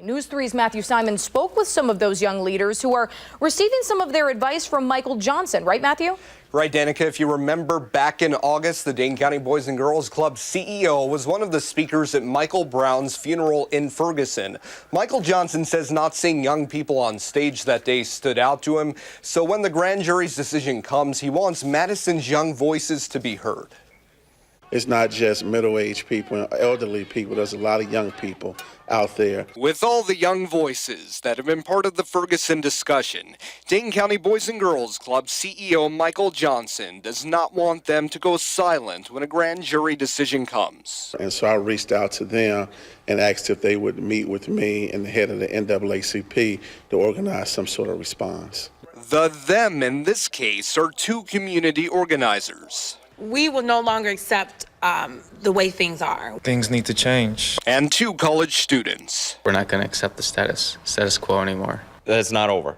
News 3's Matthew Simon spoke with some of those young leaders who are receiving some of their advice from Michael Johnson. Right, Matthew? Right, Danica. If you remember back in August, the Dane County Boys and Girls Club CEO was one of the speakers at Michael Brown's funeral in Ferguson. Michael Johnson says not seeing young people on stage that day stood out to him. So when the grand jury's decision comes, he wants Madison's young voices to be heard. It's not just middle-aged people and elderly people. There's a lot of young people out there. With all the young voices that have been part of the Ferguson discussion, Dane County Boys and Girls Club CEO Michael Johnson does not want them to go silent when a grand jury decision comes. And so I reached out to them and asked if they would meet with me and the head of the NAACP to organize some sort of response. The them in this case are two community organizers. We will no longer accept the way things are. Things need to change. And two college students. We're not going to accept the status quo anymore. It's not over.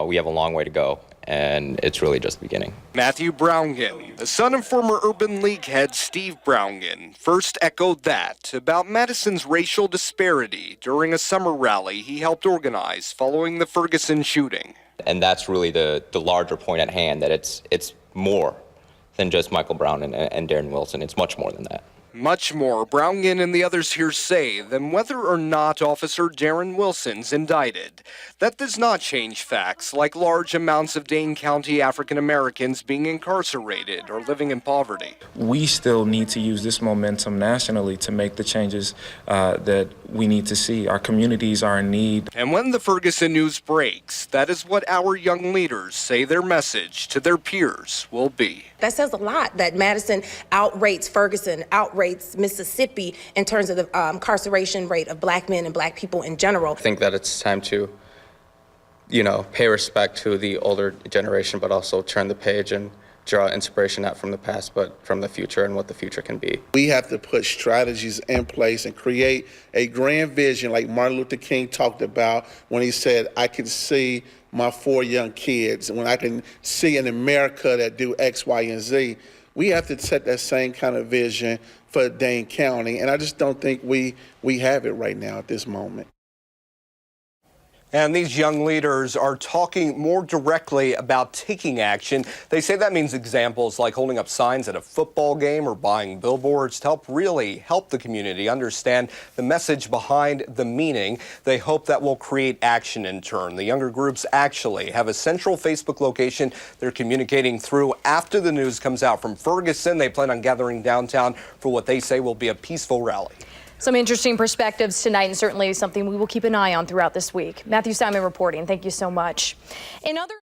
We have a long way to go, and it's really just the beginning. Matthew Browngen, the son of former Urban League head Steve Browngen, first echoed that about Madison's racial disparity during a summer rally he helped organize following the Ferguson shooting. And that's really the larger point at hand, that it's more than just Michael Brown and Darren Wilson. It's much more than that. Much more, Browngen and the others here say, than whether or not Officer Darren Wilson's indicted. That does not change facts like large amounts of Dane County African Americans being incarcerated or living in poverty. We still need to use this momentum nationally to make the changes that we need to see. Our communities are in need. And when the Ferguson news breaks, that is what our young leaders say their message to their peers will be. That says a lot, that Madison outrates Ferguson, outrates Mississippi in terms of the incarceration rate of black men and black people in general. I think that it's time to, pay respect to the older generation, but also turn the page and draw inspiration not from the past, but from the future and what the future can be. We have to put strategies in place and create a grand vision like Martin Luther King talked about when he said, I can see my 4 young kids, and when I can see an America that do X, Y, and Z. We have to set that same kind of vision for Dane County, and I just don't think we have it right now at this moment. And these young leaders are talking more directly about taking action. They say that means examples like holding up signs at a football game or buying billboards to help the community understand the message behind the meaning. They hope that will create action in turn. The younger groups actually have a central Facebook location they're communicating through after the news comes out from Ferguson. They plan on gathering downtown for what they say will be a peaceful rally. Some interesting perspectives tonight, and certainly something we will keep an eye on throughout this week. Matthew Simon reporting. Thank you so much. In other